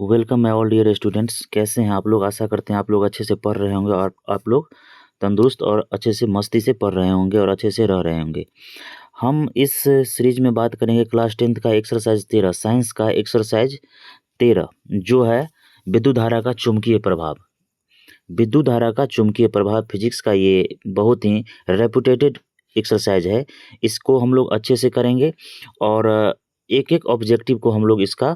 Welcome my all dear students. कैसे हैं आप लोग? आशा करते हैं आप लोग अच्छे से पढ़ रहे होंगे और आप लोग तंदुरुस्त और अच्छे से मस्ती से पढ़ रहे होंगे और अच्छे से रह रहे होंगे। हम इस सीरीज में बात करेंगे क्लास 10th का एक्सरसाइज 13 साइंस का एक्सरसाइज 13 जो है विद्युत धारा का चुंबकीय प्रभाव। विद्युत धारा का चुंबकीय प्रभाव फिजिक्स का ये बहुत ही रेपुटेटेड एक्सरसाइज है। इसको हम लोग अच्छे से करेंगे और एक एक ऑब्जेक्टिव को हम लोग इसका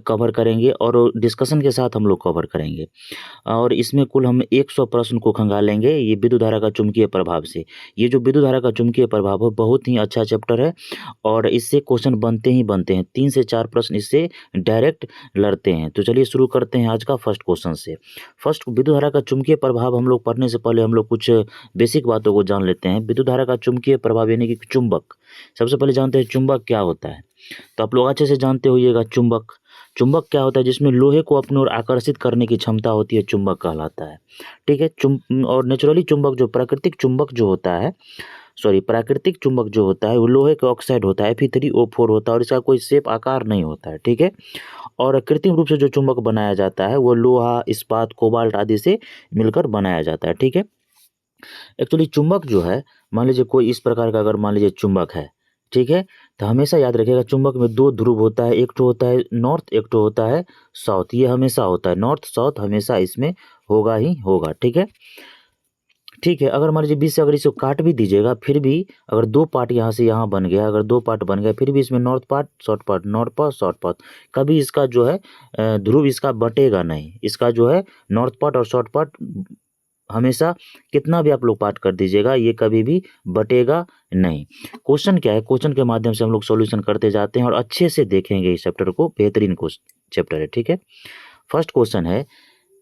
कवर करेंगे और डिस्कशन के साथ हम लोग कवर करेंगे और इसमें कुल हम 100 प्रश्न को खंगालेंगे ये विद्युत धारा का चुंबकीय प्रभाव से। ये जो विद्युत धारा का चुंबकीय प्रभाव है बहुत ही अच्छा चैप्टर है और इससे क्वेश्चन बनते ही बनते हैं। 3 से 4 प्रश्न इससे डायरेक्ट लड़ते हैं। तो चलिए शुरू करते हैं आज का फर्स्ट क्वेश्चन से। फर्स्ट, विद्युत धारा का चुंबकीय प्रभाव हम लोग पढ़ने से पहले हम लोग कुछ बेसिक बातों को जान लेते हैं। विद्युत धारा का चुंबकीय प्रभाव यानी कि चुंबक। सबसे पहले जानते हैं चुंबक क्या होता है। तो आप लोग अच्छे से जानते होइएगा चुंबक। चुंबक क्या होता है? जिसमें लोहे को अपनी ओर आकर्षित करने की क्षमता होती है, चुंबक कहलाता है। ठीक है। और नेचुरली चुंबक जो प्राकृतिक चुंबक जो होता है प्राकृतिक चुंबक जो होता है वो लोहे का ऑक्साइड होता है, Fe3O4 होता है और इसका कोई शेप आकार नहीं होता है। ठीक है। और कृत्रिम रूप से जो चुंबक बनाया जाता है वो लोहा, इस्पात, कोबाल्ट आदि से मिलकर बनाया जाता है। ठीक है। एक्चुअली चुंबक जो है, मान लीजिए कोई इस प्रकार का अगर मान लीजिए चुंबक है, ठीक है, तो हमेशा याद रखिएगा चुंबक में 2 ध्रुव होता है। एक तो होता है नॉर्थ, एक तो होता है साउथ। ये हमेशा होता है, नॉर्थ साउथ हमेशा इसमें होगा ही होगा। ठीक है। ठीक है। अगर मान लीजिए बीच से अगर इसको काट भी दीजिएगा फिर भी अगर 2 पार्ट यहाँ से यहाँ बन गया, अगर 2 पार्ट बन गया फिर भी इसमें north part south part, north part south part, कभी इसका जो है ध्रुव इसका बटेगा नहीं। इसका जो है नॉर्थ पार्ट और साउथ पार्ट हमेशा कितना भी आप लोग पार्ट कर दीजिएगा ये कभी भी बटेगा नहीं। क्वेश्चन क्या है, क्वेश्चन के माध्यम से हम लोग सॉल्यूशन करते जाते हैं और अच्छे से देखेंगे इस चैप्टर को। बेहतरीन चैप्टर है। ठीक है। फर्स्ट क्वेश्चन है,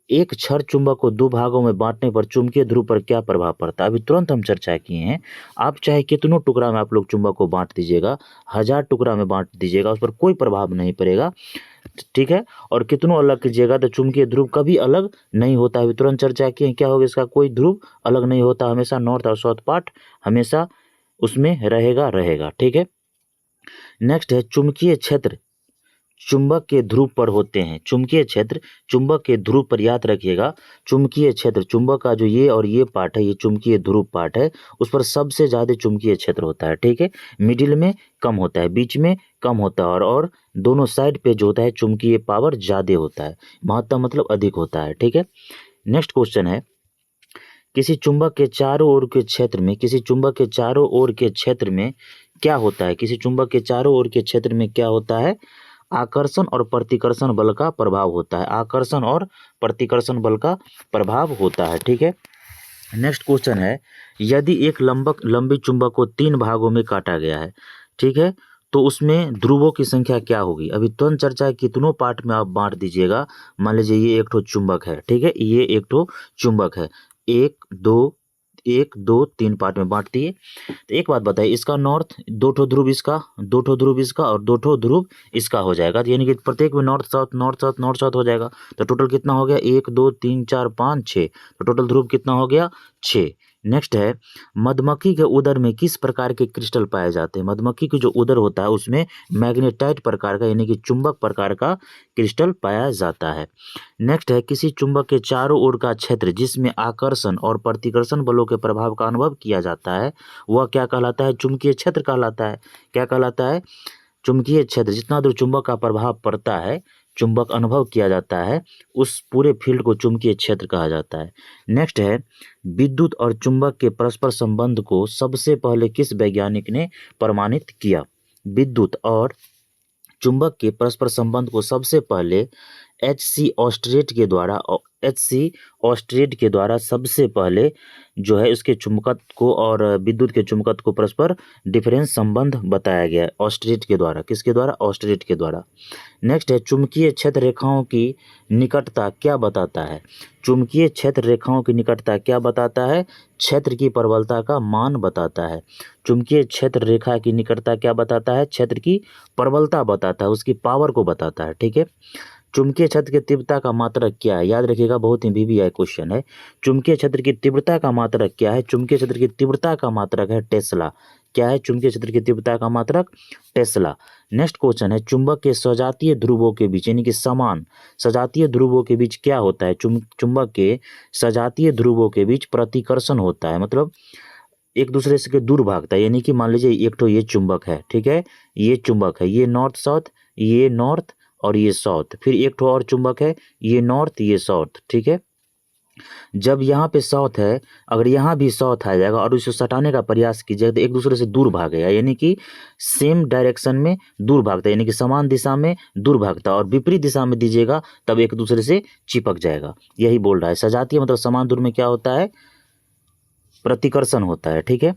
एक छड़ चुंबक को 2 भागों में बांटने पर चुंबकीय ध्रुव पर क्या प्रभाव पड़ता है? अभी तुरंत हम चर्चा किए हैं। आप चाहे कितनों टुकड़ा में आप लोग चुंबक को बांट दीजिएगा, 1000 टुकड़ा में बांट दीजिएगा, उस पर कोई प्रभाव नहीं पड़ेगा। ठीक है। और कितनों अलग कीजिएगा तो चुंबकीय ध्रुव कभी अलग नहीं होता है। तुरंत चर्चा किए हैं क्या होगा, इसका कोई ध्रुव अलग नहीं होता, हमेशा नॉर्थ और साउथ पार्ट हमेशा उसमें रहेगा। ठीक है। नेक्स्ट है, चुंबकीय क्षेत्र चुंबक के ध्रुव पर होते हैं। चुंबकीय क्षेत्र चुंबक के ध्रुव पर, याद रखिएगा चुंबकीय क्षेत्र चुंबक का जो ये और ये पार्ट है, ये चुंबकीय ध्रुव पार्ट है, उस पर सबसे ज़्यादा चुंबकीय क्षेत्र होता है। ठीक है। मिडिल में कम होता है, बीच में कम होता है और दोनों साइड पे जो होता है चुंबकीय पावर ज़्यादा होता है। महत्तम मतलब अधिक होता है। ठीक है। नेक्स्ट क्वेश्चन है, किसी चुंबक के चारों ओर के क्षेत्र में क्या होता है? किसी चुंबक के चारों ओर के क्षेत्र में क्या होता है? आकर्षण और प्रतिकर्षण बल का प्रभाव होता है। आकर्षण और प्रतिकर्षण बल का प्रभाव होता है। ठीक है। नेक्स्ट क्वेश्चन है, यदि एक लंबी चुंबक को 3 भागों में काटा गया है, ठीक है, तो उसमें ध्रुवों की संख्या क्या होगी? अभी तुरंत चर्चा है, कितनों पार्ट में आप बांट दीजिएगा। मान लीजिए ये एक ठो चुंबक है, ठीक है, ये एक ठो चुंबक है, 1 2 3 पार्ट में बांट दिए। तो एक बात बताइए, इसका नॉर्थ 2 ठो ध्रुव इसका, 2 ठो ध्रुव इसका और 2 ठो ध्रुव इसका हो जाएगा। तो यानी कि प्रत्येक में नॉर्थ साउथ हो जाएगा। तो टोटल कितना हो गया? 1 2 3 4 5 6। तो टोटल ध्रुव कितना हो गया? 6। नेक्स्ट है, मधुमक्खी के उदर में किस प्रकार के क्रिस्टल पाए जाते हैं? मधुमक्खी की जो उदर होता है उसमें मैग्नेटाइट प्रकार का यानी कि चुंबक प्रकार का क्रिस्टल पाया जाता है। नेक्स्ट है, किसी चुंबक के चारों ओर का क्षेत्र जिसमें आकर्षण और प्रतिकर्षण बलों के प्रभाव का अनुभव किया जाता है वह क्या कहलाता है? चुंबकीय क्षेत्र कहलाता है। क्या कहलाता है? चुंबकीय क्षेत्र। जितना दूर चुंबक का प्रभाव पड़ता है, चुंबक अनुभव किया जाता है, उस पूरे फील्ड को चुंबकीय क्षेत्र कहा जाता है। नेक्स्ट है, विद्युत और चुंबक के परस्पर संबंध को सबसे पहले किस वैज्ञानिक ने प्रमाणित किया? विद्युत और चुंबक के परस्पर संबंध को सबसे पहले H.C. ऑस्ट्रेट के द्वारा सबसे पहले जो है उसके चुंबकत्व को और विद्युत के चुंबकत्व को परस्पर डिफरेंस संबंध बताया गया ऑस्ट्रेट के द्वारा। किसके द्वारा? ऑस्ट्रेट के द्वारा। नेक्स्ट है, चुंबकीय क्षेत्र रेखाओं की निकटता क्या बताता है? चुंबकीय क्षेत्र रेखाओं की निकटता क्या बताता है? क्षेत्र की प्रबलता का मान बताता है। चुंबकीय क्षेत्र रेखा की निकटता क्या बताता है? क्षेत्र की प्रबलता बताता है, उसकी पावर को बताता है। ठीक है। चुंबकीय क्षेत्र की तीव्रता का मात्रक क्या है? याद रखिएगा, बहुत ही VVI क्वेश्चन है। चुंबकीय क्षेत्र की तीव्रता का मात्रक क्या है? चुंबकीय क्षेत्र की तीव्रता का मात्रक है टेस्ला। क्या है चुंबकीय क्षेत्र की तीव्रता का मात्रक? टेस्ला। नेक्स्ट क्वेश्चन है चुंबक के सजातीय ध्रुवों के बीच यानी कि समान सजातीय ध्रुवों के बीच क्या होता है? चुंबक के सजातीय ध्रुवों के बीच प्रतिकर्षण होता है, मतलब एक दूसरे से दूर भागता है। यानी कि मान लीजिए एक तो ये चुंबक है, ठीक है, ये चुंबक है, ये नॉर्थ साउथ, ये नॉर्थ और ये साउथ, फिर एक तो और चुंबक है, ये नॉर्थ ये साउथ, ठीक है। जब यहाँ पे साउथ है, अगर यहाँ भी साउथ आ जाएगा और उसे सटाने का प्रयास कीजिएगा तो एक दूसरे से दूर भागेगा, यानी कि सेम डायरेक्शन में दूर भागता है, यानी कि समान दिशा में दूर भागता है। और विपरीत दिशा में दीजिएगा तब एक दूसरे से चिपक जाएगा, यही बोल रहा है। सजातीय मतलब समान दूर में क्या होता है? प्रतिकर्षण होता है, ठीक है।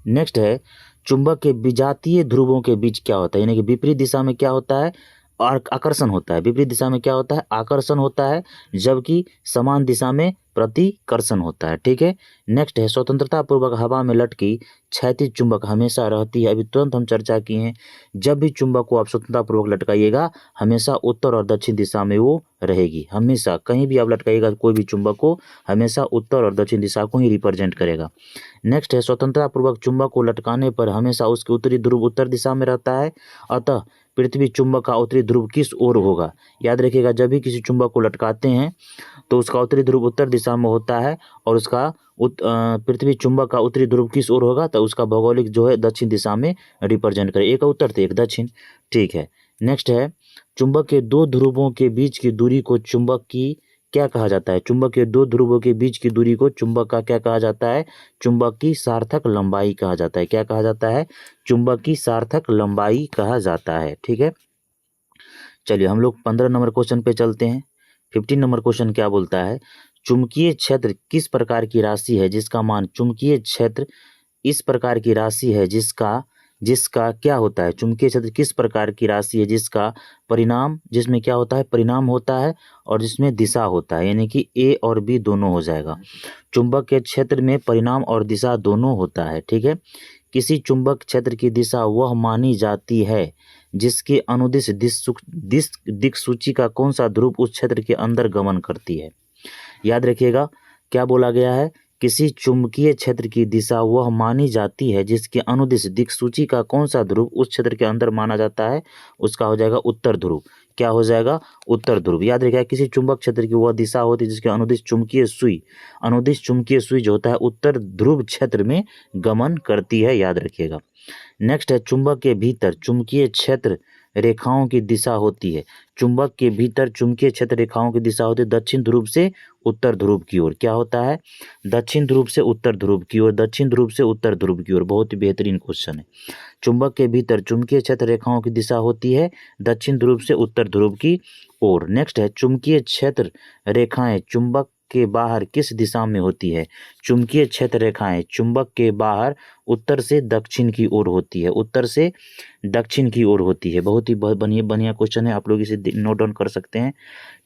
नेक्स्ट है चुंबक के विजातीय ध्रुवों के बीच क्या होता है? यानी कि विपरीत दिशा में क्या होता है? और आकर्षण होता है। विपरीत दिशा में क्या होता है? आकर्षण होता है, जबकि समान दिशा में प्रतिकर्षण होता है, ठीक है। नेक्स्ट है स्वतंत्रता पूर्वक हवा में लटकी क्षैतिज चुंबक हमेशा रहती है। अभी तुरंत हम चर्चा किए हैं, जब भी चुंबक को आप स्वतंत्रता पूर्वक लटकाइएगा हमेशा उत्तर और दक्षिण दिशा में वो रहेगी। हमेशा कहीं भी आप लटकाइएगा कोई भी चुंबक को, हमेशा उत्तर और दक्षिण दिशा को ही रिप्रेजेंट करेगा। नेक्स्ट है स्वतंत्रता पूर्वक चुंबक को लटकाने पर हमेशा उसके उत्तरी ध्रुव उत्तर दिशा में रहता है, अतः पृथ्वी चुंबक का उत्तरी ध्रुव किस ओर होगा? याद रखिएगा, जब भी किसी चुंबक को लटकाते हैं तो उसका उत्तरी ध्रुव उत्तर दिशा में होता है, और उसका पृथ्वी चुंबक का उत्तरी ध्रुव किस ओर होगा? तो उसका भौगोलिक जो है दक्षिण दिशा में रिप्रेजेंट करे, एक उत्तर तो एक दक्षिण, ठीक है। नेक्स्ट है चुंबक के दो ध्रुवों के बीच की दूरी को चुंबक की क्या कहा जाता है? चुंबक के दो ध्रुवों के बीच की दूरी को चुंबक का क्या कहा जाता है? चुंबक की सार्थक लंबाई कहा जाता है। क्या कहा जाता है? चुंबक की सार्थक लंबाई कहा जाता है, ठीक है। चलिए हम लोग 15 नंबर क्वेश्चन पे चलते हैं। 15 नंबर क्वेश्चन क्या बोलता है? चुंबकीय क्षेत्र किस प्रकार की राशि है जिसका मान चुंबकीय क्षेत्र इस प्रकार की राशि है जिसका जिसका क्या होता है? चुंबकीय क्षेत्र किस प्रकार की राशि है जिसका परिणाम जिसमें क्या होता है? परिणाम होता है और जिसमें दिशा होता है, यानी कि ए और बी दोनों हो जाएगा। चुंबक के क्षेत्र में परिणाम और दिशा दोनों होता है, ठीक है। किसी चुंबक क्षेत्र की दिशा वह मानी जाती है जिसके अनुदिश दिक् सूची का कौन सा ध्रुव उस क्षेत्र के अंदर गमन करती है? याद रखिएगा क्या बोला गया है? किसी चुंबकीय क्षेत्र की दिशा वह मानी जाती है जिसके अनुदिश दिक्सूची का कौन सा ध्रुव उस क्षेत्र के अंदर माना जाता है? उसका हो जाएगा उत्तर ध्रुव। क्या हो जाएगा? उत्तर ध्रुव। याद रखिएगा किसी चुंबक क्षेत्र की वह दिशा होती है जिसके अनुदिश चुंबकीय सुई जो होता है उत्तर ध्रुव क्षेत्र में गमन करती है, याद रखिएगा। नेक्स्ट है चुंबक के भीतर चुंबकीय क्षेत्र रेखाओं की दिशा होती है। चुंबक के भीतर चुंबकीय क्षेत्र रेखाओं की दिशा होती है दक्षिण ध्रुव से उत्तर ध्रुव की ओर। क्या होता है? दक्षिण ध्रुव से उत्तर ध्रुव की ओर, दक्षिण ध्रुव से उत्तर ध्रुव की ओर। बहुत ही बेहतरीन क्वेश्चन है। चुंबक के भीतर चुंबकीय क्षेत्र रेखाओं की दिशा होती है दक्षिण ध्रुव से उत्तर ध्रुव की ओर। नेक्स्ट है चुंबकीय क्षेत्र रेखाएं चुंबक के बाहर किस दिशा में होती है? चुंबकीय क्षेत्र रेखाएं चुंबक के बाहर उत्तर से दक्षिण की ओर होती है, उत्तर से दक्षिण की ओर होती है। बहुत ही बढ़िया क्वेश्चन है, आप लोग इसे नोट डाउन कर सकते हैं,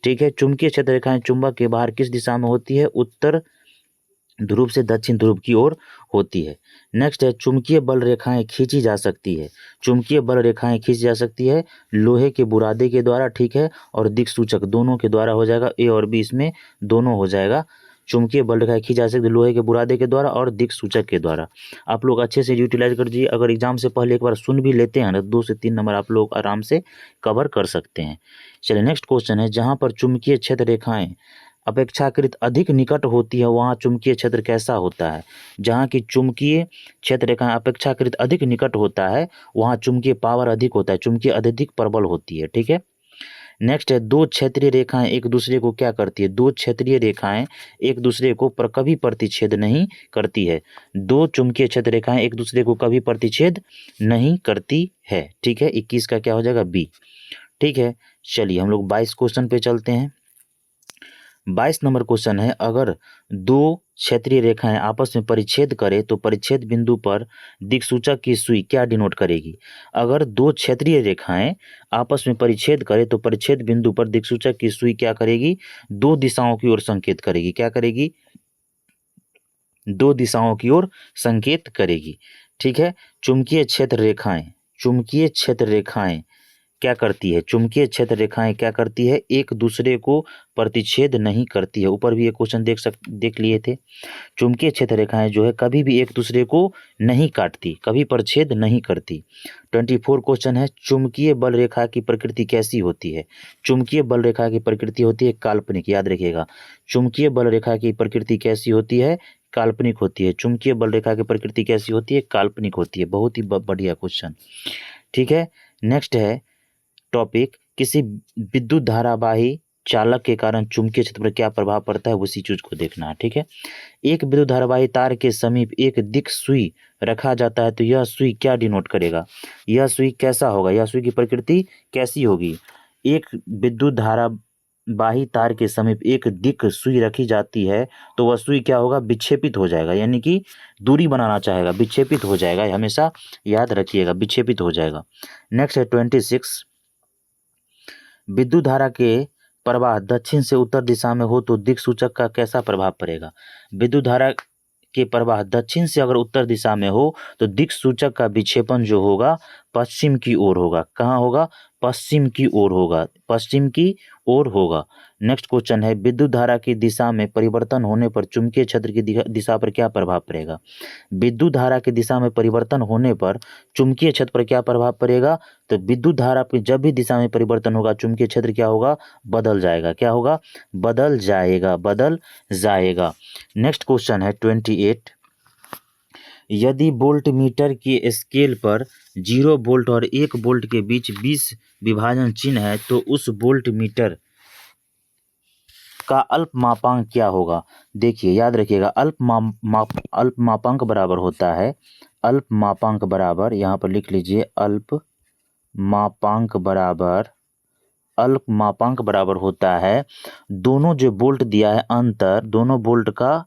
ठीक है। चुंबकीय क्षेत्र रेखाएं चुंबक के बाहर किस दिशा में होती है? उत्तर ध्रुव से दक्षिण ध्रुव की ओर होती है। नेक्स्ट है चुंबकीय बल रेखाएं खींची जा सकती है। चुंबकीय बल रेखाएं खींची जा सकती है लोहे के बुरादे के द्वारा, ठीक है, और दिक्सूचक दोनों के द्वारा हो जाएगा। ए और बी इसमें दोनों हो जाएगा। चुंबकीय बल रेखाएं खींची जा सकती है लोहे के बुरादे के द्वारा और दिक्सूचक के द्वारा। आप लोग अच्छे से यूटिलाइज कर दीजिए। अगर एग्जाम से पहले एक बार सुन भी लेते हैं ना, 2 से 3 नंबर आप लोग आराम से कवर कर सकते हैं। चलिए नेक्स्ट क्वेश्चन है जहाँ पर चुंबकीय क्षेत्र रेखाएं अपेक्षाकृत अधिक निकट होती है वहाँ चुंबकीय क्षेत्र कैसा होता है? जहाँ की चुंबकीय क्षेत्र रेखाएं अपेक्षाकृत अधिक निकट होता है वहाँ चुंबकीय पावर अधिक होता है, चुंबकीय अत्यधिक प्रबल होती है, ठीक है। नेक्स्ट है दो क्षेत्रीय रेखाएं एक दूसरे को क्या करती है? दो क्षेत्रीय रेखाएं एक दूसरे को कभी प्रतिच्छेद नहीं करती है। दो चुंबकीय क्षेत्र रेखाएं एक दूसरे को कभी प्रतिच्छेद नहीं करती है, ठीक है। 21 का क्या हो जाएगा? बी, ठीक है। चलिए हम लोग 22 क्वेश्चन पे चलते हैं। 22 नंबर क्वेश्चन है अगर दो क्षेत्रीय रेखाएं आपस में परिच्छेद करें तो परिच्छेद बिंदु पर दिक्सूचक की सुई क्या डिनोट करेगी? अगर दो क्षेत्रीय रेखाएं आपस में परिच्छेद करें तो परिच्छेद बिंदु पर दिक्सूचक की सुई क्या करेगी? दो दिशाओं की ओर संकेत करेगी। क्या करेगी? दो दिशाओं की ओर संकेत करेगी, ठीक है। चुंबकीय क्षेत्र रेखाएं क्या करती है, चुंबकीय क्षेत्र रेखाएं क्या करती है, एक दूसरे को प्रतिच्छेद नहीं करती है। ऊपर भी एक क्वेश्चन देख लिए थे। चुंबकीय क्षेत्र रेखाएं जो है कभी भी एक दूसरे को नहीं काटती, कभी परिच्छेद नहीं करती। 24 क्वेश्चन है, चुंबकीय बल रेखा की प्रकृति कैसी होती है। चुंबकीय बल रेखा की प्रकृति होती है काल्पनिक, याद रखिएगा। चुंबकीय बल रेखा की प्रकृति कैसी होती है, काल्पनिक होती है। चुंबकीय बल रेखा की प्रकृति कैसी होती है, काल्पनिक होती है। बहुत ही बढ़िया क्वेश्चन, ठीक है। नेक्स्ट है टॉपिक, किसी विद्युत धारावाही चालक के कारण चुंबकीय क्षेत्र पर क्या प्रभाव पड़ता है, उसी चीज को देखना है, ठीक है। एक विद्युत धारावाही तार के समीप एक दिक् सुई रखा जाता है तो यह सुई क्या डिनोट करेगा, यह सुई कैसा होगा, यह सुई की प्रकृति कैसी होगी। एक विद्युत धारावाही तार के समीप एक दिक् सुई रखी जाती है तो वह सुई क्या होगा, विक्षेपित हो जाएगा, यानी कि दूरी बनाना चाहेगा, विक्षेपित हो जाएगा, हमेशा याद रखिएगा, विक्षेपित हो जाएगा। नेक्स्ट है 26, विद्युत धारा के प्रवाह दक्षिण से उत्तर दिशा में हो तो दिक्सूचक का कैसा प्रभाव पड़ेगा। विद्युत धारा के प्रवाह दक्षिण से अगर उत्तर दिशा में हो तो दिक्सूचक का विक्षेपण जो होगा पश्चिम की ओर होगा। कहाँ होगा, पश्चिम की ओर होगा, पश्चिम की ओर होगा। नेक्स्ट क्वेश्चन है, विद्युत धारा की दिशा में परिवर्तन होने पर चुंबकीय क्षेत्र की दिशा पर क्या प्रभाव पड़ेगा। विद्युत धारा की दिशा में परिवर्तन होने पर चुंबकीय क्षेत्र पर क्या प्रभाव पड़ेगा, तो विद्युत धारा की जब भी दिशा में परिवर्तन होगा चुंबकीय क्षेत्र क्या होगा, बदल जाएगा। क्या होगा, बदल जाएगा, बदल जाएगा। नेक्स्ट क्वेश्चन है 28, यदि वोल्ट मीटर की स्केल पर 0 वोल्ट और 1 वोल्ट के बीच 20 विभाजन चिन्ह है तो उस वोल्ट मीटर का अल्प मापांक क्या होगा। देखिए याद रखिएगा, अल्प मापांक बराबर होता है, अल्प मापांक बराबर, यहाँ पर लिख लीजिए, अल्प मापांक बराबर होता है दोनों जो वोल्ट दिया है अंतर, दोनों वोल्ट का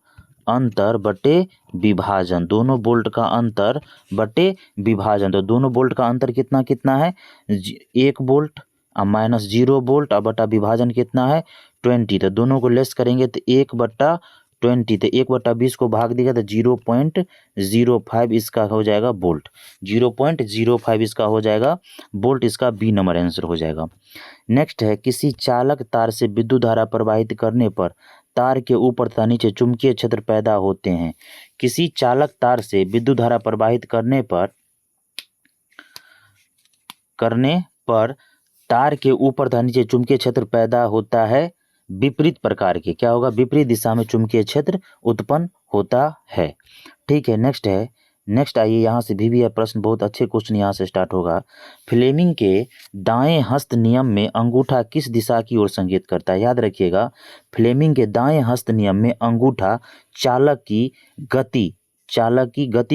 अंतर बटे विभाजन, दोनों वोल्ट का अंतर बटे विभाजन। तो दोनों वोल्ट का अंतर कितना कितना है, 1 वोल्ट माइनस 0 वोल्ट और बटा विभाजन कितना है 20। तो दोनों को लेस करेंगे तो 1/20, तो 1/20 को भाग देगा तो 0.05 इसका हो जाएगा वोल्ट, 0.05 इसका हो जाएगा वोल्ट, इसका बी नंबर आंसर हो जाएगा। नेक्स्ट है, किसी चालक तार से विद्युत धारा प्रवाहित करने पर तार के ऊपर तथा नीचे चुंबकीय क्षेत्र पैदा होते हैं। किसी चालक तार से विद्युत धारा प्रवाहित करने पर तार के ऊपर तथा नीचे चुंबकीय क्षेत्र पैदा होता है विपरीत प्रकार के, क्या होगा, विपरीत दिशा में चुंबकीय क्षेत्र उत्पन्न होता है, ठीक है। नेक्स्ट आइए, यहाँ से भी प्रश्न बहुत अच्छे क्वेश्चन यहाँ से स्टार्ट होगा। फ्लेमिंग के दाएं हस्त नियम में अंगूठा किस दिशा की ओर संकेत करता है। याद रखिएगा, फ्लेमिंग के दाएं हस्त नियम में अंगूठा चालक की गति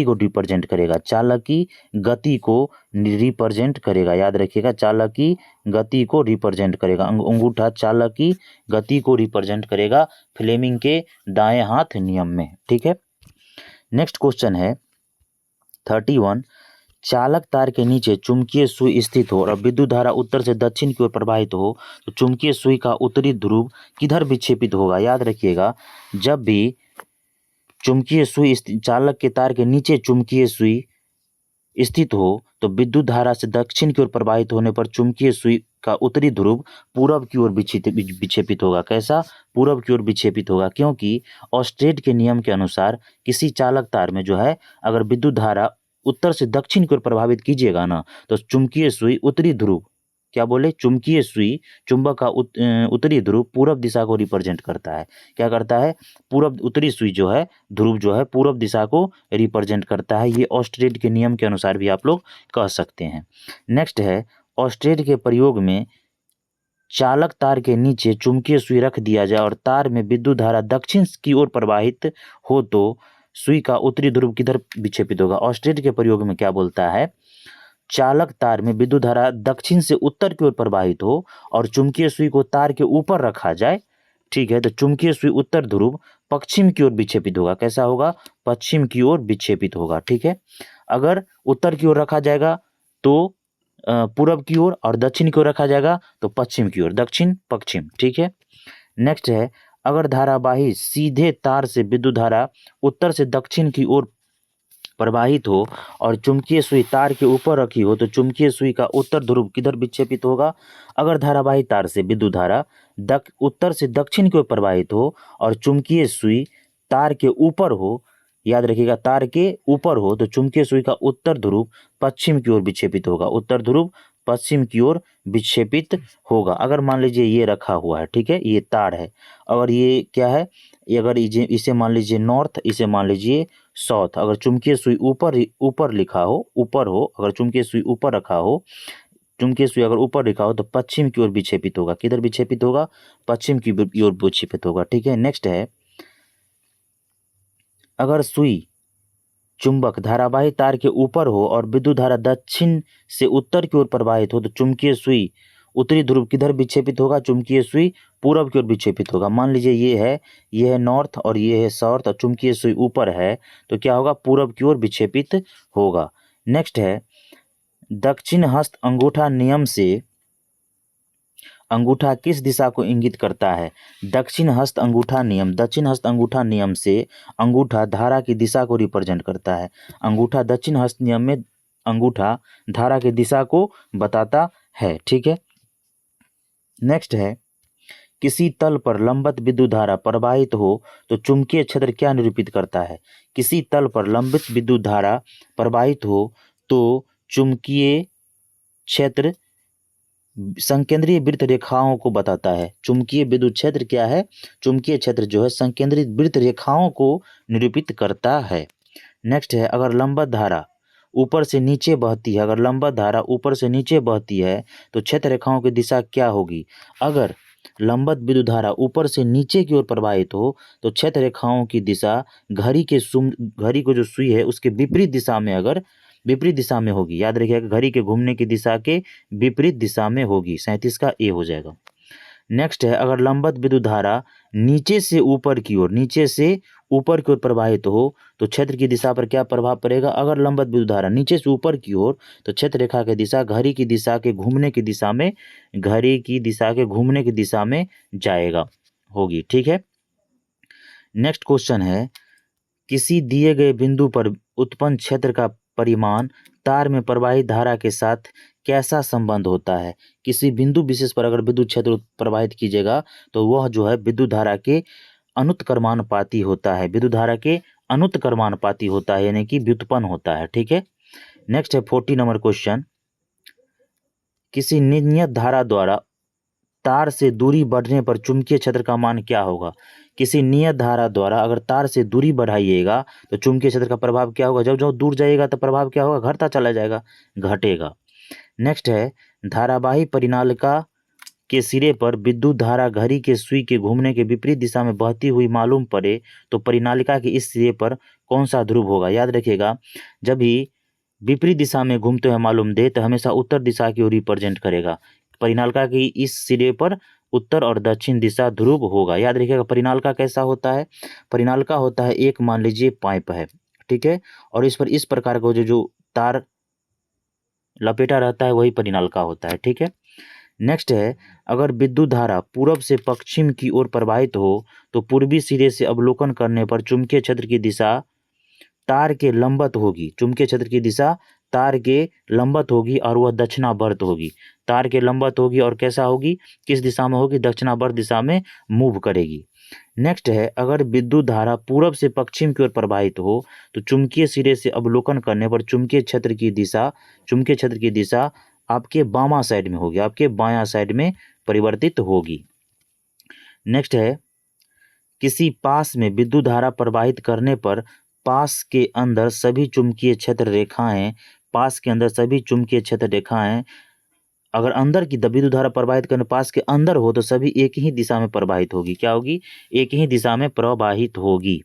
को रिप्रेजेंट करेगा, चालक की गति को रिप्रेजेंट करेगा। याद रखिएगा, चालक की गति को रिप्रेजेंट करेगा, अंगूठा चालक की गति को रिप्रेजेंट करेगा फ्लेमिंग के दाएं हाथ नियम में, ठीक है। नेक्स्ट क्वेश्चन है 31, चालक तार के नीचे चुंबकीय सुई स्थित हो और विद्युत धारा उत्तर से दक्षिण की ओर प्रवाहित हो तो चुंबकीय सुई का उत्तरी ध्रुव किधर विक्षेपित होगा। याद रखिएगा, जब भी चुंबकीय सुई चालक के तार के नीचे चुंबकीय सुई स्थित हो तो विद्युत धारा से दक्षिण की ओर प्रवाहित होने पर चुंबकीय सुई का उत्तरी ध्रुव पूरब की ओर विक्षेपित होगा। कैसा, पूरब की ओर विक्षेपित होगा, क्योंकि ऑस्टेड के नियम के अनुसार किसी चालक तार में जो है अगर विद्युत धारा उत्तर से दक्षिण की ओर प्रभावित कीजिएगा ना तो चुंबकीय सुई उत्तरी ध्रुव, क्या बोले, चुंबकीय सुई चुंबक का उत्तरी ध्रुव पूरब दिशा को रिप्रेजेंट करता है। क्या करता है, पूरब, उत्तरी सुई जो है ध्रुव जो है पूरब दिशा को रिप्रेजेंट करता है। ये ऑस्टेड के नियम के अनुसार भी आप लोग कह सकते हैं। नेक्स्ट है, ऑस्टेड के प्रयोग में चालक तार के नीचे चुंबकीय सुई रख दिया जाए और तार में विद्युत धारा दक्षिण की ओर प्रवाहित हो तो सुई का उत्तरी ध्रुव किधर विक्षेपित होगा। ऑस्टेड के प्रयोग में क्या बोलता है, चालक तार में विद्युत धारा दक्षिण से उत्तर की ओर प्रवाहित हो और चुंबकीय सुई को तार के ऊपर रखा जाए, ठीक है, तो चुंबकीय सुई उत्तर ध्रुव पश्चिम की ओर विक्षेपित होगा। कैसा होगा, पश्चिम की ओर विक्षेपित होगा, ठीक है। अगर उत्तर की ओर रखा जाएगा तो पूरब की ओर और दक्षिण की ओर रखा जाएगा तो पश्चिम की ओर, दक्षिण पश्चिम, ठीक है। नेक्स्ट है, अगर धारावाही सीधे तार से विद्युत धारा उत्तर से दक्षिण की ओर प्रवाहित हो और चुंबकीय सुई तार के ऊपर रखी हो तो चुंबकीय सुई का उत्तर ध्रुव किधर विक्षेपित होगा? अगर धारावाही तार से विद्युत धारा उत्तर से दक्षिण की ओर प्रवाहित हो और चुंबकीय सुई तार के ऊपर हो, याद रखिएगा तार के ऊपर हो, तो चुंबकीय सुई का उत्तर ध्रुव पश्चिम की ओर विक्षेपित होगा। उत्तर ध्रुव पश्चिम की ओर विक्षेपित होगा। अगर मान लीजिए ये रखा हुआ है, ठीक है, ये तार है, और ये क्या है, ये अगर इसे मान लीजिए नॉर्थ, इसे मान लीजिए साउथ। अगर चुंबकीय सुई ऊपर लिखा हो, ऊपर हो, अगर चुंबकीय सुई ऊपर रखा हो, चुंबकीय सुई अगर ऊपर लिखा हो तो पश्चिम की ओर विक्षेपित होगा। किधर विक्षेपित होगा? पश्चिम की ओर विक्षेपित होगा। ठीक है, नेक्स्ट है, अगर सुई चुंबक धारावाही तार के ऊपर हो और विद्युत धारा दक्षिण से उत्तर की ओर प्रवाहित हो तो चुंबकीय सुई उत्तरी ध्रुव किधर विक्षेपित होगा? चुंबकीय सुई पूरब की ओर विक्षेपित होगा। मान लीजिए ये है नॉर्थ और ये है साउथ और चुंबकीय सुई ऊपर है तो क्या होगा? पूरब की ओर विक्षेपित होगा। नेक्स्ट है, दक्षिण हस्त अंगूठा नियम से अंगूठा किस दिशा को इंगित करता है? दक्षिण हस्त अंगूठा नियम से अंगूठा धारा की दिशा को रिप्रेजेंट करता है। अंगूठा दक्षिण हस्त नियम में अंगूठा धारा की दिशा को बताता है। ठीक है, नेक्स्ट है, किसी तल पर लंबित विद्युत धारा प्रवाहित हो तो चुंबकीय क्षेत्र क्या निरूपित करता है? किसी तल पर लंबित विद्युत धारा प्रवाहित हो तो चुंबकीय क्षेत्र संकेंद्रीय वृत्त रेखाओं को बताता है। चुंबकीय विद्युत क्षेत्र क्या है? चुंबकीय क्षेत्र जो है संकेंद्रीय वृत्त रेखाओं को निरूपित करता है। नेक्स्ट है, अगर लंबित धारा ऊपर से नीचे बहती है, तो क्षेत्र रेखाओं की दिशा क्या होगी? अगर लंबित विद्युत धारा ऊपर से नीचे की ओर प्रवाहित हो तो क्षेत्र रेखाओं की दिशा घड़ी को जो सुई है उसके विपरीत दिशा में होगी। याद रखिएगा, घड़ी के घूमने की दिशा के विपरीत दिशा में होगी। 37 का ए हो जाएगा। नेक्स्ट है, अगर लंबित विद्युत धारा नीचे से ऊपर की ओर प्रवाहित हो तो क्षेत्र की दिशा पर क्या प्रभाव पड़ेगा? अगर लंबित विद्युत धारा नीचे से ऊपर की ओर तो क्षेत्र रेखा की दिशा घड़ी की दिशा के घूमने की दिशा में जाएगा होगी। ठीक है, नेक्स्ट क्वेश्चन है, किसी दिए गए बिंदु पर उत्पन्न क्षेत्र का परिमाण तार में प्रवाहित धारा के साथ कैसा संबंध होता है? किसी बिंदु विशेष पर अगर विद्युत क्षेत्र प्रवाहित कीजिएगा तो वह जो है विद्युत धारा के अनुत्क्रमानुपाती होता है। यानी कि व्युत्पन्न होता है। ठीक है, नेक्स्ट है 40 नंबर क्वेश्चन, किसी नियत धारा द्वारा तार से दूरी बढ़ने पर चुंबकीय क्षेत्र का मान क्या होगा? किसी नियत धारा द्वारा अगर तार से दूरी बढ़ाइएगा तो चुंबकीय क्षेत्र का प्रभाव क्या होगा? जब दूर जाइएगा तो प्रभाव क्या होगा? घटता चला जाएगा, घटेगा। नेक्स्ट है, धारावाही परिनालिका के सिरे पर विद्युत धारा घड़ी के सुई के घूमने के विपरीत दिशा में बहती हुई मालूम पड़े तो परिनालिका के इस सिरे पर कौन सा ध्रुव होगा? याद रखिएगा, जब भी विपरीत दिशा में घूमते हुए मालूम दे तो हमेशा उत्तर दिशा की ओर रिप्रेजेंट करेगा। परिनालिका की इस सिरे पर उत्तर और दक्षिण दिशा ध्रुव होगा। याद रखिएगा, परिनालिका कैसा होता है? परिनालिका होता है, एक मान लीजिए पाइप है, ठीक है, और इस पर इस प्रकार का जो तार लपेटा रहता है वही परिनालिका होता है। ठीक है, नेक्स्ट है, अगर विद्युत धारा पूरब से पश्चिम की ओर प्रवाहित हो तो पूर्वी सिरे से अवलोकन करने पर चुंबकीय क्षेत्र की दिशा तार के लंबवत होगी और वह दक्षिणावर्त होगी। तार के लंबवत होगी और कैसा होगी? किस दिशा में होगी? दक्षिणावर्त दिशा में मूव करेगी। नेक्स्ट है, अगर विद्युत धारा पूरब से पश्चिम की ओर प्रवाहित हो तो चुंबकीय सिरे से अवलोकन करने पर चुंबकीय क्षेत्र की दिशा आपके बायां साइड में परिवर्तित होगी। नेक्स्ट है, किसी पास में विद्युत धारा प्रवाहित करने पर पास के अंदर सभी चुंबकीय क्षेत्र रेखाएं अगर अंदर की विद्युत धारा प्रवाहित करने पास के अंदर हो तो सभी एक ही दिशा में प्रवाहित होगी। क्या होगी? एक ही दिशा में प्रवाहित होगी।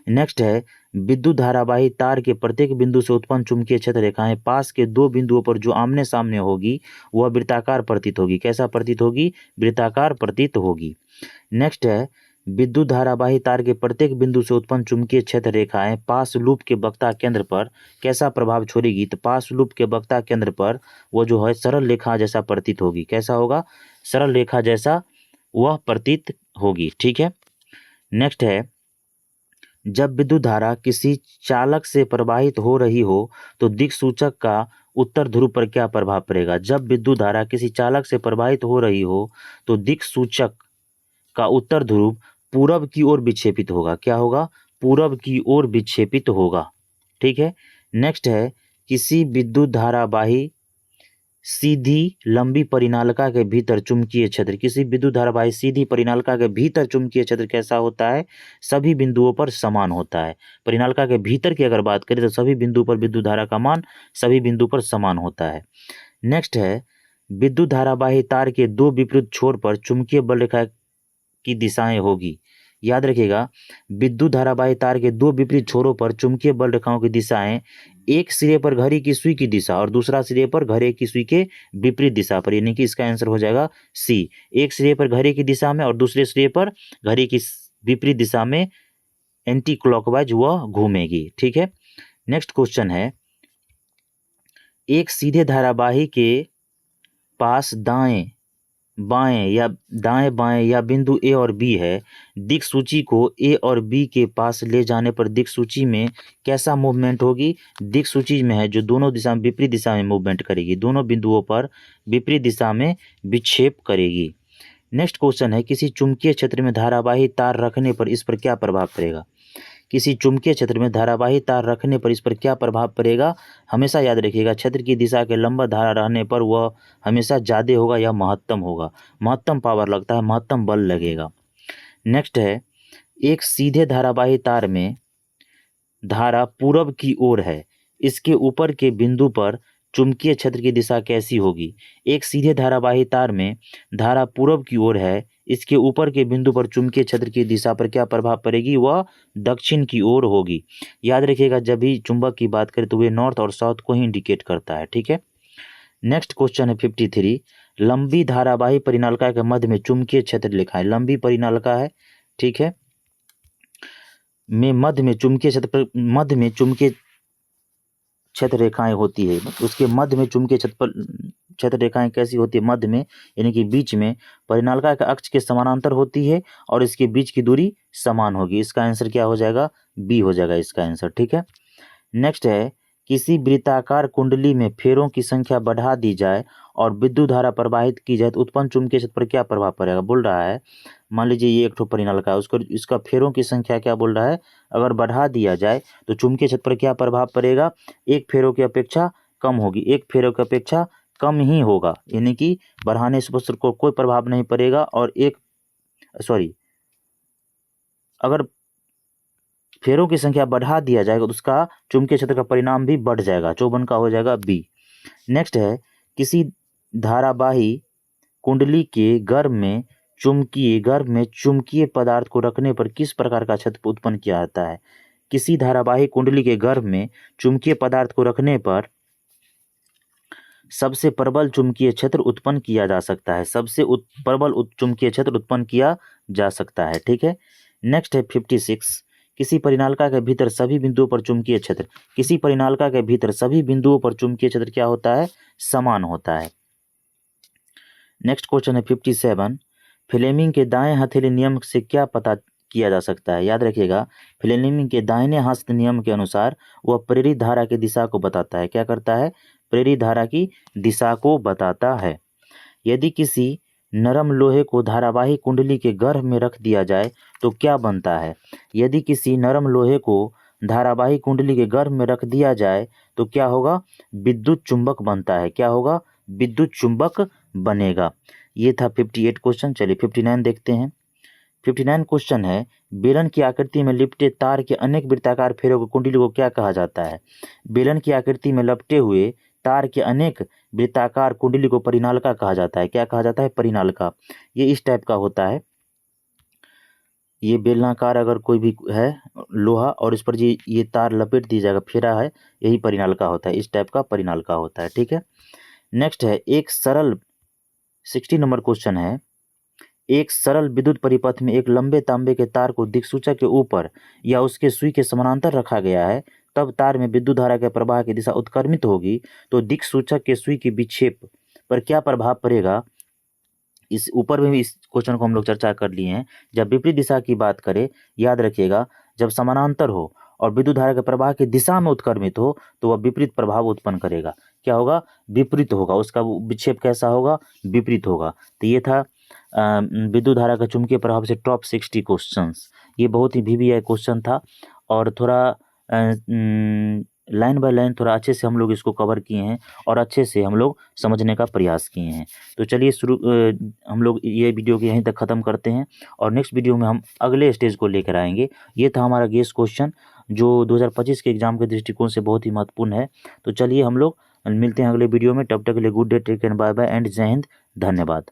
नेक्स्ट है, विद्युत धारावाही तार के प्रत्येक बिंदु से उत्पन्न चुंबकीय क्षेत्र रेखाएं पास के दो बिंदुओं पर जो आमने सामने होगी वह वृत्ताकार प्रतीत होगी। कैसा प्रतीत होगी? वृत्ताकार प्रतीत होगी। नेक्स्ट है, विद्युत धारावाही तार के प्रत्येक बिंदु से उत्पन्न चुंबकीय क्षेत्र रेखाएं पास लूप के वक्ता केंद्र पर कैसा प्रभाव छोड़ेगी? तो पास लूप के वक्ता केंद्र पर वो जो है सरल रेखा जैसा प्रतीत होगी। कैसा होगा? सरल रेखा जैसा वह प्रतीत होगी। ठीक है, नेक्स्ट है, जब विद्युत धारा किसी चालक से प्रवाहित हो रही हो तो दिक्सूचक का उत्तर ध्रुव पर क्या प्रभाव पड़ेगा। जब विद्युत धारा किसी चालक से प्रवाहित हो रही हो तो दिक्सूचक का उत्तर ध्रुव पूरब की ओर विक्षेपित होगा। क्या होगा? पूरब की ओर विक्षेपित होगा। ठीक है। नेक्स्ट है, किसी विद्युत धारावाही सीधी लंबी परिनालिका के भीतर चुंबकीय क्षेत्र। किसी विद्युत धारावाही सीधी परिनालिका के भीतर चुंबकीय क्षेत्र कैसा होता है? सभी बिंदुओं पर समान होता है। परिनालिका के भीतर की अगर बात करें तो सभी बिंदु पर विद्युत धारा का मान सभी बिंदु पर समान होता है। नेक्स्ट है, विद्युत धारावाही तार के दो विपरीत छोर पर चुंबकीय बल रेखा की दिशाएं होगी। याद रखिएगा, विद्युत धारावाही तार के दो विपरीत छोरों पर चुंबकीय बल रेखाओं की दिशाएं एक सिरे पर घड़ी की सुई की दिशा और दूसरा सिरे पर घड़ी की सुई के विपरीत दिशा पर, यानी कि इसका आंसर हो जाएगा सी। एक सिरे पर घड़ी की दिशा में और दूसरे सिरे पर घड़ी की विपरीत दिशा में एंटी क्लॉकवाइज वह घूमेगी। ठीक है। नेक्स्ट क्वेश्चन है, एक सीधे धारावाही के पास दाएं बाएं या बिंदु ए और बी है। दिक्सूची को ए और बी के पास ले जाने पर दिक्सूची में कैसा मूवमेंट होगी? दिक्सूची में है जो दोनों दिशा में विपरीत दिशा में मूवमेंट करेगी, दोनों बिंदुओं पर विपरीत दिशा में विक्षेप करेगी। नेक्स्ट क्वेश्चन है, किसी चुंबकीय क्षेत्र में धारावाही तार रखने पर इस पर क्या प्रभाव पड़ेगा? किसी चुंबकीय क्षेत्र में धारावाही तार रखने पर इस पर क्या प्रभाव पड़ेगा? हमेशा याद रखिएगा, क्षेत्र की दिशा के लंबा धारा रहने पर वह हमेशा ज़्यादा होगा या महत्तम होगा। महत्तम पावर लगता है, महत्तम बल लगेगा। नेक्स्ट है, एक सीधे धारावाही तार में धारा पूरब की ओर है, इसके ऊपर के बिंदु पर चुंबकीय क्षेत्र की दिशा कैसी होगी? एक सीधे धारावाही तार में धारा पूरब की ओर है, इसके ऊपर के बिंदु पर चुंबकीय क्षेत्र की दिशा पर क्या प्रभाव पड़ेगी? वह दक्षिण की ओर होगी। याद रखिएगा, जब भी चुंबक की बात करें तो वे नॉर्थ और साउथ को ही इंडिकेट करता है। ठीक है। नेक्स्ट क्वेश्चन है 53, लंबी धारावाही परिनालिका के मध्य में चुंबकीय क्षेत्र लिखा है। लंबी परिनालिका है, ठीक है, में मध्य में चुंबकीय क्षेत्र रेखाएं होती है। उसके मध्य में चुंबकीय क्षेत्र रेखाएं कैसी होती है? मध्य में, यानी कि बीच में। परिनालिका के अक्ष के समानांतर होती है और इसके बीच की दूरी समान होगी। इसका आंसर क्या हो जाएगा? बी हो जाएगा इसका आंसर। ठीक है। नेक्स्ट है, किसी वृत्ताकार कुंडली में फेरों की संख्या बढ़ा दी जाए और विद्युत धारा प्रवाहित की जाए तो उत्पन्न चुंबकीय क्षेत्र पर क्या प्रभाव पड़ेगा? बोल रहा है, मान लीजिए ये एक ठो परिनालिका है, उसको इसका फेरों की संख्या क्या बोल रहा है? अगर बढ़ा दिया जाए तो चुंबकीय क्षेत्र पर क्या प्रभाव पड़ेगा? एक फेरों की अपेक्षा कम होगी, एक फेरों की अपेक्षा कम ही होगा, यानी कि बढ़ाने से वस्तु को कोई प्रभाव नहीं पड़ेगा। और अगर फेरों की संख्या बढ़ा दिया जाएगा तो उसका चुंबकीय क्षेत्र का परिणाम भी बढ़ जाएगा। 54 का हो जाएगा बी। नेक्स्ट है, किसी धारावाही कुंडली के गर्भ में चुंबकीय पदार्थ को रखने पर किस प्रकार का क्षेत्र उत्पन्न किया जाता है? किसी धारावाही कुंडली के गर्भ में चुंबकीय पदार्थ को रखने पर सबसे प्रबल चुंबकीय क्षेत्र उत्पन्न किया जा सकता है। सबसे प्रबल चुंबकीय क्षेत्र उत्पन्न किया जा सकता है। ठीक है। नेक्स्ट है 56, किसी परिनालिका के भीतर सभी बिंदुओं पर चुंबकीय क्षेत्र। किसी परिनालिका के भीतर सभी बिंदुओं पर चुंबकीय क्षेत्र क्या होता है? समान होता है। नेक्स्ट क्वेश्चन है 57, फ्लेमिंग के दाएं हथेली नियम से क्या पता किया जा सकता है? याद रखिएगा, फ्लेमिंग के दाहिने हस्त नियम के अनुसार वह प्रेरित धारा की दिशा को बताता है। क्या करता है? प्रेरित धारा की दिशा को बताता है। यदि किसी नरम लोहे को धारावाही कुंडली के गर्भ में रख दिया जाए तो क्या बनता है? यदि किसी नरम लोहे को धारावाही कुंडली के गर्भ में रख दिया जाए तो क्या होगा? विद्युत चुंबक बनता है। क्या होगा? विद्युत चुंबक बनेगा। ये था 58 क्वेश्चन। चलिए 59 देखते हैं। 59 क्वेश्चन है, बेलन की आकृति में लिपटे तार के अनेक वृत्ताकार फेरों को कुंडली को क्या कहा जाता है? बेलन की आकृति में लपटे हुए तार के अनेक वृत्ताकार कुंडली को परिनालिका कहा जाता है। क्या कहा जाता है? परिनालिका। ये इस टाइप का होता है, ये बेलनाकार अगर कोई भी है लोहा और इस पर ये तार लपेट दी जाएगा, फेरा है, यही परिनालिका होता है। इस टाइप का परिनालिका होता है। ठीक है। नेक्स्ट है, एक सरल 60 नंबर क्वेश्चन है, एक सरल विद्युत परिपथ में एक लंबे तांबे के तार को दिक्सूचक के ऊपर या उसके सुई के समानांतर रखा गया है, तब तार में विद्युत धारा के प्रवाह की दिशा उत्क्रमित होगी तो दिक्सूचक के सुई के विक्षेप पर क्या प्रभाव पड़ेगा? इस ऊपर में भी इस क्वेश्चन को हम लोग चर्चा कर लिए हैं। जब विपरीत दिशा की बात करें, याद रखिएगा, जब समानांतर हो और विद्युत धारा के प्रवाह की दिशा में उत्क्रमित हो तो वह विपरीत प्रभाव उत्पन्न करेगा। क्या होगा? विपरीत होगा। उसका विक्षेप कैसा होगा? विपरीत होगा। तो ये था विद्युत धारा का चुंबकीय प्रभाव से टॉप 60 क्वेश्चंस। ये बहुत ही VVI क्वेश्चन था और थोड़ा लाइन बाय लाइन थोड़ा अच्छे से हम लोग इसको कवर किए हैं और अच्छे से हम लोग समझने का प्रयास किए हैं। तो चलिए हम लोग ये वीडियो को यहीं तक ख़त्म करते हैं और नेक्स्ट वीडियो में हम अगले स्टेज को लेकर आएंगे। ये था हमारा गेस क्वेश्चन जो 2025 के एग्जाम के दृष्टिकोण से बहुत ही महत्वपूर्ण है। तो चलिए हम लोग मिलते हैं अगले वीडियो में। तब तक के लिए good day, take care, bye bye and जय हिंद, धन्यवाद।